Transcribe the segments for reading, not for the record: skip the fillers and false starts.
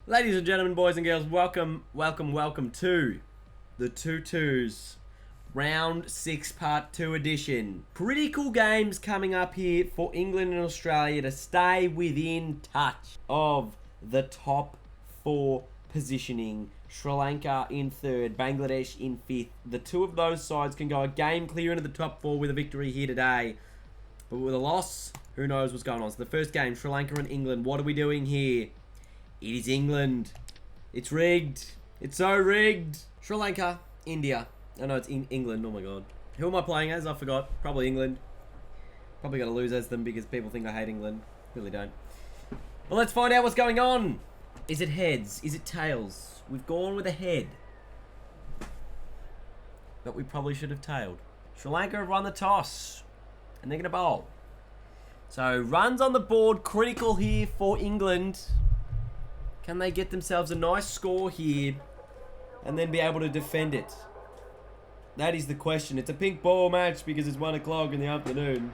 Ladies and gentlemen, boys and girls, welcome to the 2-2s Round 6 Part 2 edition. Pretty cool games coming up here for England and Australia to stay within touch of the top 4 positioning. Sri Lanka in 3rd, Bangladesh in 5th. The two of those sides can go a game clear into the top 4 with a victory here today. But with a loss, who knows what's going on. So the first game, Sri Lanka and England. What are we doing here? It is England. It's rigged. It's so rigged. Sri Lanka, India. Oh no, it's England. Oh my god. Who am I playing as? I forgot. Probably England. Probably going to lose as them because people think I hate England. Really don't. Well, let's find out what's going on. Is it heads? Is it tails? We've gone with a head. But we probably should have tailed. Sri Lanka have run the toss. And they're going to bowl. So, runs on the board. Critical here for England. Can they get themselves a nice score here and then be able to defend it? That is the question. It's a pink ball match because it's 1 o'clock in the afternoon.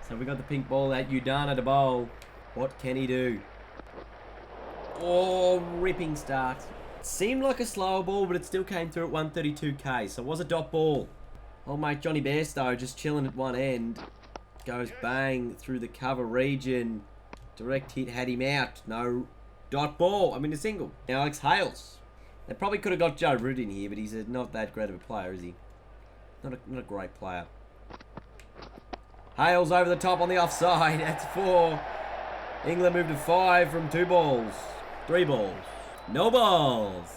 So we got the pink ball at Udana to bowl. What can he do? Oh, ripping start. It seemed like a slower ball, but it still came through at 132k. So it was a dot ball. Old mate Johnny Bairstow just chilling at one end. Goes bang through the cover region. Direct hit had him out. No dot ball. I mean a single. Now Alex Hales. They probably could have got Joe Root in here, but he's not that great of a player, is he? Not a great player. Hales over the top on the offside. That's 4. England moved to 5 from 2 balls. 3 balls. No balls.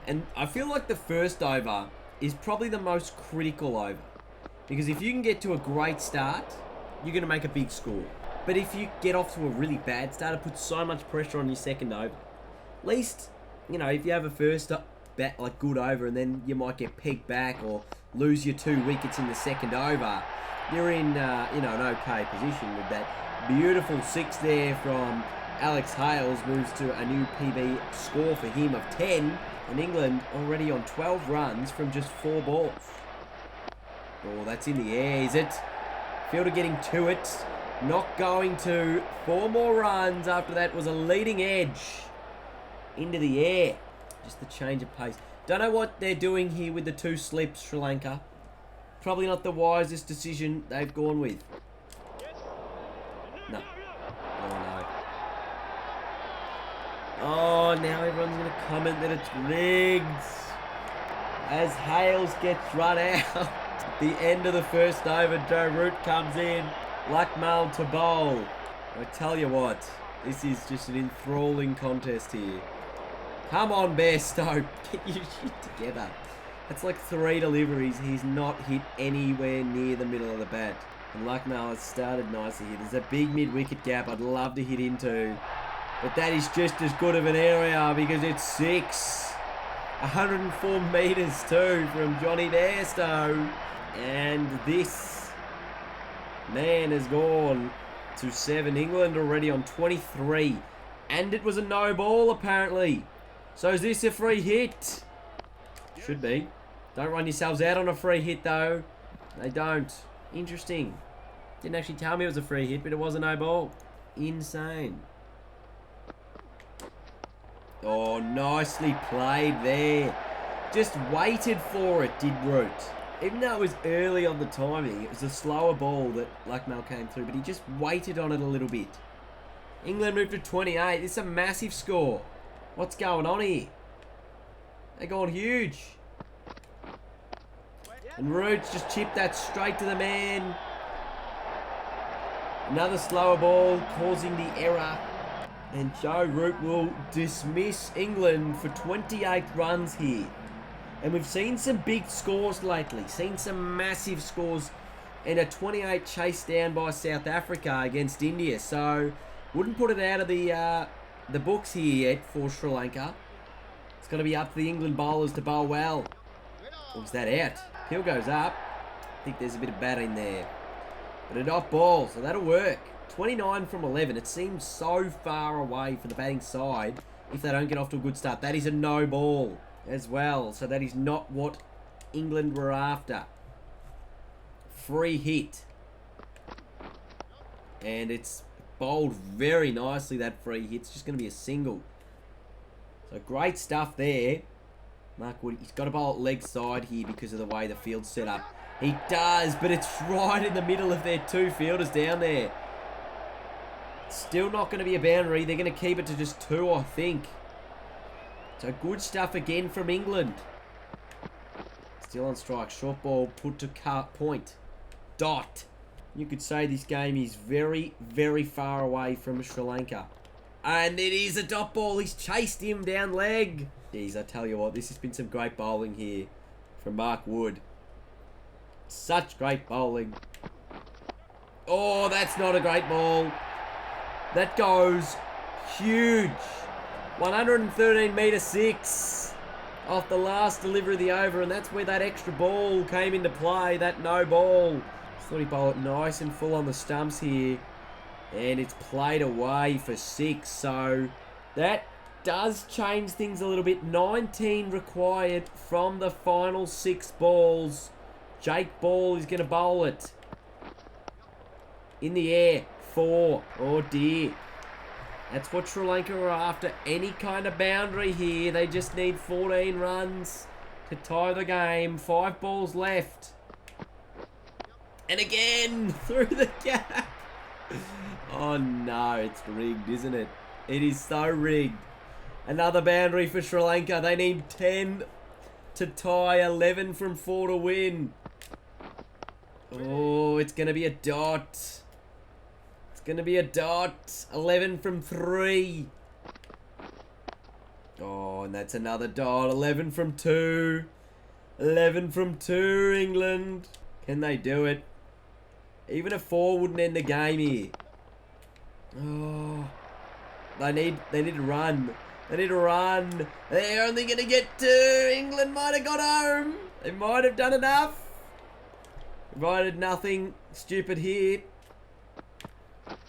And I feel like the first over is probably the most critical over. Because if you can get to a great start, you're going to make a big score. But if you get off to a really bad start, it puts so much pressure on your second over. At least, you know, if you have a first good over and then you might get pegged back or lose your 2 wickets in the second over, you're in, an okay position with that. Beautiful 6 there from Alex Hales. Moves to a new PB score for him of 10. And England already on 12 runs from just 4 balls. Oh, that's in the air, is it? Fielder getting to it. Not going to. 4 more runs after that was a leading edge. Into the air. Just the change of pace. Don't know what they're doing here with the 2 slips, Sri Lanka. Probably not the wisest decision they've gone with. No. Oh, no. Oh, now everyone's going to comment that it's rigged. As Hales gets run out. The end of the first over, Joe Root comes in. Lucknow to bowl. I tell you what, this is just an enthralling contest here. Come on, Bairstow, get your shit together. That's like 3 deliveries. He's not hit anywhere near the middle of the bat. And Lucknow has started nicely here. There's a big mid-wicket gap I'd love to hit into. But that is just as good of an area because it's 6. 104 metres too from Johnny Bairstow. And this man has gone to 7. England already on 23. And it was a no ball apparently. So is this a free hit? Should be. Don't run yourselves out on a free hit though. They don't. Interesting. Didn't actually tell me it was a free hit, but it was a no ball. Insane. Oh, nicely played there. Just waited for it, did Root. Even though it was early on the timing, it was a slower ball that Lucknow came through, but he just waited on it a little bit. England moved to 28. This is a massive score. What's going on here? They're going huge. And Root just chipped that straight to the man. Another slower ball causing the error. And Joe Root will dismiss England for 28 runs here. And we've seen some big scores lately. Seen some massive scores. And a 28 chase down by South Africa against India. So, wouldn't put it out of the books here yet for Sri Lanka. It's got to be up to the England bowlers to bowl well. Or was that out? Hill goes up. I think there's a bit of bat in there. But a dot ball, so that'll work. 29 from 11. It seems so far away for the batting side if they don't get off to a good start. That is a no ball as well. So that is not what England were after. Free hit. And it's bowled very nicely, that free hit. It's just going to be a single. So great stuff there. Mark Wood, he's got to bowl at leg side here because of the way the field's set up. He does, but it's right in the middle of their two fielders down there. Still not going to be a boundary. They're going to keep it to just 2, I think. So good stuff again from England. Still on strike. Short ball put to point. Dot. You could say this game is very, very far away from Sri Lanka. And it is a dot ball. He's chased him down leg. Jeez, I tell you what, this has been some great bowling here from Mark Wood. Such great bowling. Oh, that's not a great ball. That goes huge. 113 metre 6 off the last delivery of the over, and that's where that extra ball came into play, that no ball. Thought he bowled it nice and full on the stumps here. And it's played away for 6, so that does change things a little bit. 19 required from the final 6 balls. Jake Ball is going to bowl it. In the air, 4. Oh dear. That's what Sri Lanka are after. Any kind of boundary here. They just need 14 runs to tie the game. 5 balls left. And again, through the gap. Oh no, it's rigged, isn't it? It is so rigged. Another boundary for Sri Lanka. They need 10 to tie, 11 from 4 to win. Oh, it's going to be a dot. It's going to be a dot. 11 from 3. Oh, and that's another dot. 11 from 2. 11 from 2, England. Can they do it? Even a 4 wouldn't end the game here. Oh, they need to run. They need to run. They're only going to get 2. England might have got home. They might have done enough. Provided nothing stupid here.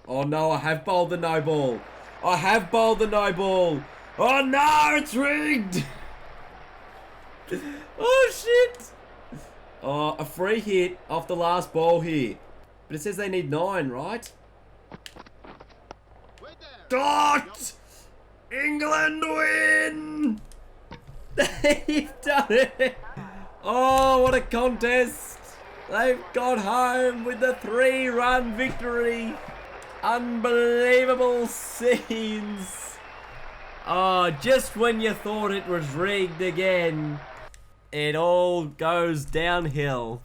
Oh no, I have bowled the no ball. I have bowled the no ball. Oh no, it's rigged. Oh shit. Oh, a free hit off the last ball here. But it says they need 9, right? Dot! England win! They've done it! Oh, what a contest! They've got home with the 3-run victory! Unbelievable scenes! Oh, just when you thought it was rigged again, it all goes downhill.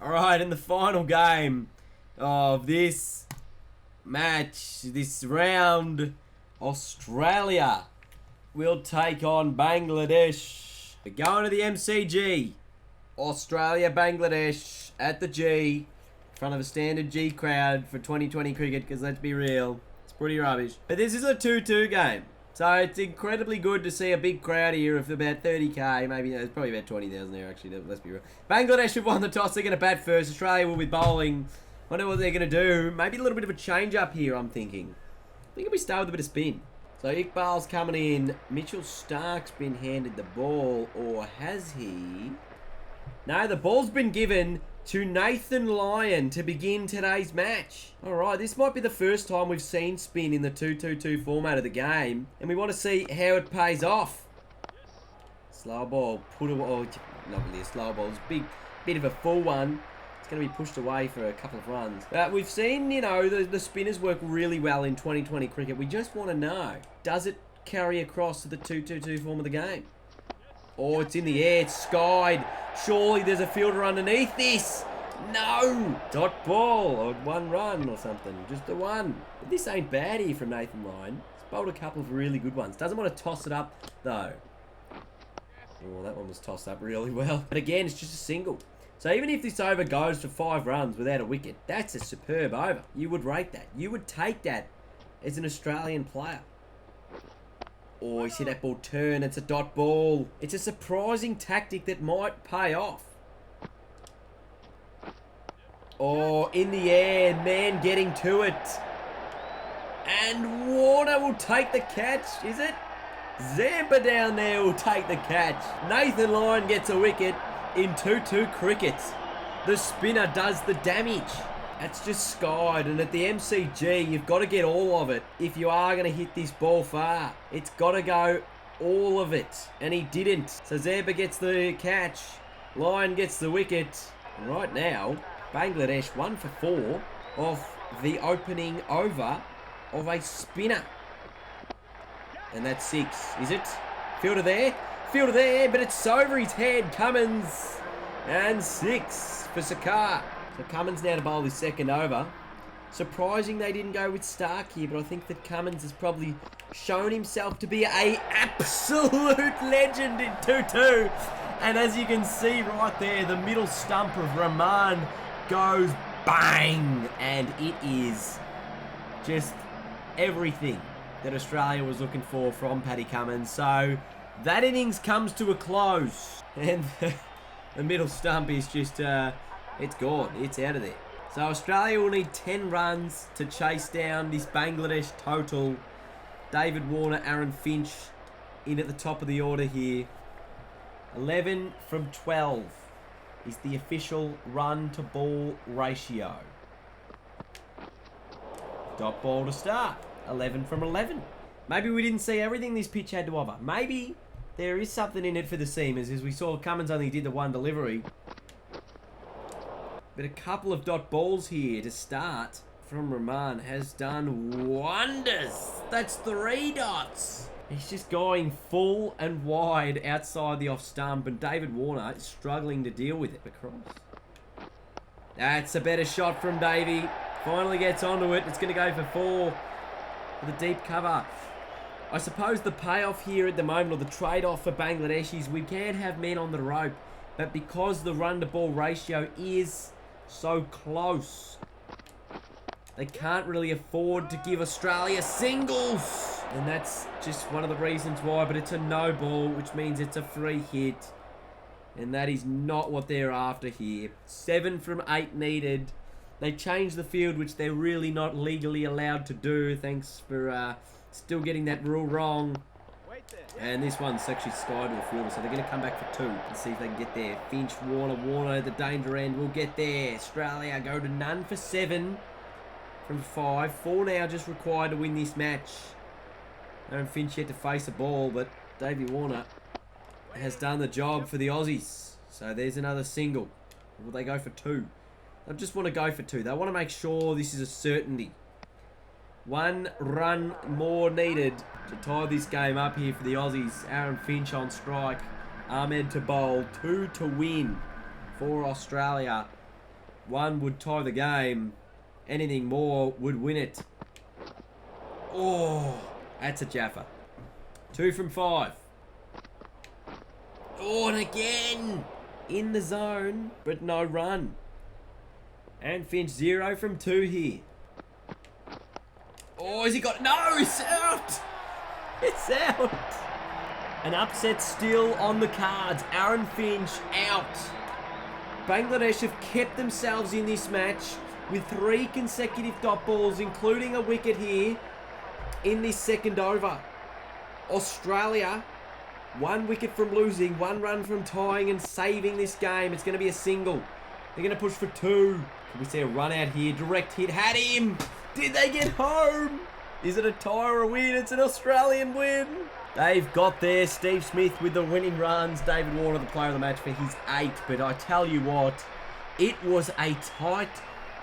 Alright, in the final game of this match, this round, Australia will take on Bangladesh. We're going to the MCG. Australia, Bangladesh at the G, in front of a standard G crowd for 2020 cricket, because let's be real, it's pretty rubbish. But this is a 2-2 game, so it's incredibly good to see a big crowd here of about 30k, maybe there's probably about 20,000 there actually, let's be real. Bangladesh have won the toss, they're going to bat first. Australia will be bowling. Wonder what they're going to do. Maybe a little bit of a change up here, I'm thinking. I think we start with a bit of spin. So Iqbal's coming in. Mitchell Stark's been handed the ball, or has he? No, the ball's been given to Nathan Lyon to begin today's match. Alright, this might be the first time we've seen spin in the 2-2-2 format of the game, and we want to see how it pays off. Slow ball, put away. Oh, not really a slow ball. It's a bit of a full one. Going to be pushed away for a couple of runs. We've seen, you know, the spinners work really well in 2020 cricket. We just want to know, does it carry across to the 2-2-2 form of the game? Oh, it's in the air, it's skied. Surely there's a fielder underneath this. No! Dot ball, or 1 run or something. Just a 1. But this ain't bad here from Nathan Lyon. He's bowled a couple of really good ones. Doesn't want to toss it up, though. Oh, that one was tossed up really well. But again, it's just a single. So even if this over goes to 5 runs without a wicket, that's a superb over. You would rate that. You would take that as an Australian player. Oh, you see that ball turn. It's a dot ball. It's a surprising tactic that might pay off. Oh, in the air. Man getting to it. And Warner will take the catch, is it? Zampa down there will take the catch. Nathan Lyon gets a wicket. In 2-2 cricket, the spinner does the damage. That's just skied, and at the MCG, you've got to get all of it if you are going to hit this ball far. It's got to go all of it, and he didn't. So Zeba gets the catch. Lyon gets the wicket. And right now, Bangladesh 1 for 4 off the opening over of a spinner. And that's 6, is it? Fielder there, but it's over his head. Cummins, and 6 for Sakar. So Cummins now to bowl his second over. Surprising they didn't go with Stark here, but I think that Cummins has probably shown himself to be a absolute legend in 2-2. And as you can see right there, the middle stump of Rahman goes bang, and it is just everything that Australia was looking for from Paddy Cummins. So that innings comes to a close, and the middle stump is just, it's gone. It's out of there. So Australia will need 10 runs to chase down this Bangladesh total. David Warner, Aaron Finch in at the top of the order here. 11 from 12 is the official run to ball ratio. Dot ball to start. 11 from 11. Maybe we didn't see everything this pitch had to offer. Maybe there is something in it for the seamers, as we saw Cummins only did the one delivery. But a couple of dot balls here to start from Rahman has done wonders. That's 3 dots. He's just going full and wide outside the off stump, and David Warner is struggling to deal with it across. That's a better shot from Davey. Finally gets onto it. It's going to go for 4 with a deep cover. I suppose the payoff here at the moment, or the trade-off for Bangladesh, is we can have men on the rope, but because the run-to-ball ratio is so close, they can't really afford to give Australia singles. And that's just one of the reasons why. But it's a no ball, which means it's a free hit. And that is not what they're after here. 7 from 8 needed. They changed the field, which they're really not legally allowed to do. Thanks for still getting that rule wrong. And this one's actually skied to the fielder, so they're going to come back for 2 and see if they can get there. Finch, Warner at the danger end will get there. Australia go to none for 7 from 5. 4 now just required to win this match. Aaron Finch yet to face a ball, but Davey Warner has done the job for the Aussies. So there's another single. Will they go for 2? They just want to go for 2. They want to make sure this is a certainty. 1 run more needed to tie this game up here for the Aussies. Aaron Finch on strike. Ahmed to bowl. 2 to win for Australia. 1 would tie the game. Anything more would win it. Oh, that's a Jaffa. 2 from 5. Oh, and again in the zone, but no run. And Finch 0 from 2 here. Oh, has he got... No, it's out! It's out! An upset still on the cards. Aaron Finch out. Bangladesh have kept themselves in this match with 3 consecutive dot balls, including a wicket here in this second over. Australia, 1 wicket from losing, 1 run from tying and saving this game. It's going to be a single. They're going to push for 2. Can we see a run out here? Direct hit. Had him! Did they get home? Is it a tie or a win? It's an Australian win. They've got there. Steve Smith with the winning runs. David Warner, the player of the match, for his 8. But I tell you what, it was a tight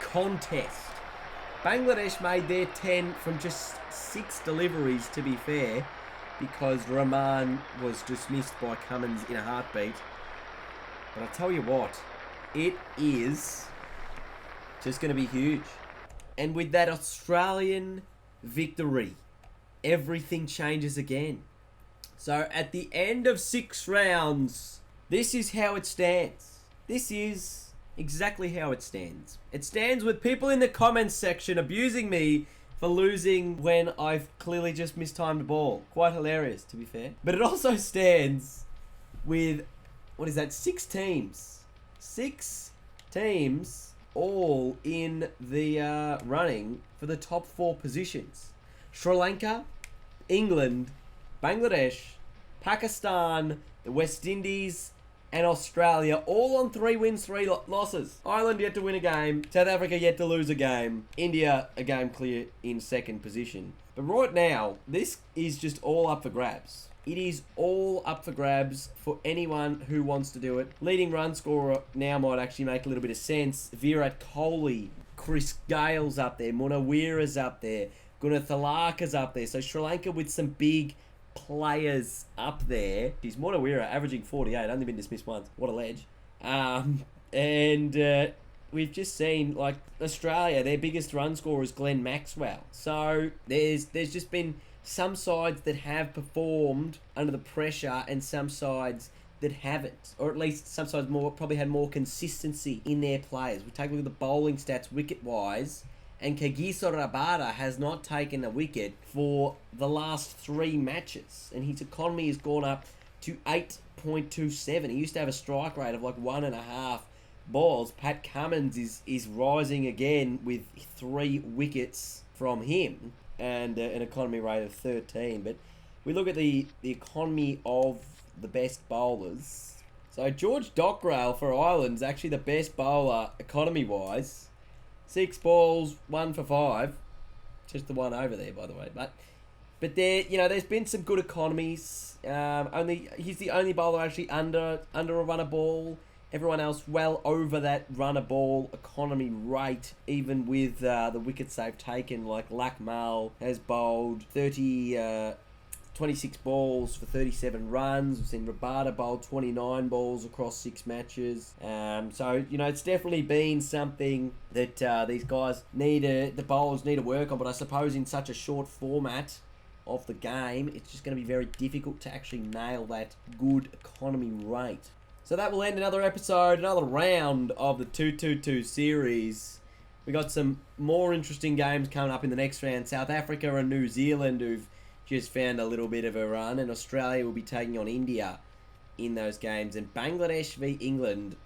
contest. Bangladesh made their 10 from just 6 deliveries, to be fair, because Rahman was dismissed by Cummins in a heartbeat. But I tell you what, it is just going to be huge. And with that Australian victory, everything changes again. So at the end of 6 rounds, this is how it stands. This is exactly how it stands. It stands with people in the comments section abusing me for losing when I've clearly just mistimed the ball. Quite hilarious, to be fair. But it also stands with, what is that, 6 teams. 6 teams all in the running for the top 4 positions. Sri Lanka, England, Bangladesh, Pakistan, the West Indies, and Australia, all on 3 wins, 3 losses. Ireland yet to win a game. South Africa yet to lose a game. India, a game clear in 2nd position. But right now, this is just all up for grabs. It is all up for grabs for anyone who wants to do it. Leading run scorer now might actually make a little bit of sense. Virat Kohli, Chris Gale's up there, Munawira's up there, Gunathalaka's up there. So Sri Lanka with some big players up there. He's Munawira averaging 48, only been dismissed once. What a ledge. We've just seen, like, Australia, their biggest run scorer is Glenn Maxwell. So there's just been some sides that have performed under the pressure and some sides that haven't. Or at least some sides probably had more consistency in their players. We take a look at the bowling stats wicket-wise, and Kagiso Rabada has not taken a wicket for the last 3 matches. And his economy has gone up to 8.27. He used to have a strike rate of like 1.5 balls. Pat Cummins is rising again with 3 wickets from him and an economy rate of 13. But we look at the economy of the best bowlers. So George Dockrell for Ireland is actually the best bowler economy-wise. 6 balls, 1 for 5. Just the one over there, by the way. But there, there's been some good economies. He's the only bowler actually under a run a ball. Everyone else well over that run a ball economy rate, even with the wickets they've taken. Like Lakmal has bowled 26 balls for 37 runs. We've seen Rabada bowl 29 balls across 6 matches. So, it's definitely been something that these guys the bowlers need to work on. But I suppose in such a short format of the game, it's just going to be very difficult to actually nail that good economy rate. So that will end another episode, another round of the 2-2-2 series. We got some more interesting games coming up in the next round. South Africa and New Zealand, who've just found a little bit of a run, and Australia will be taking on India in those games, and Bangladesh v England.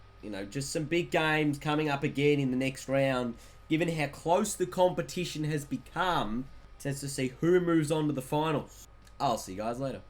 Just some big games coming up again in the next round. Given how close the competition has become, it's nice to see who moves on to the finals. I'll see you guys later.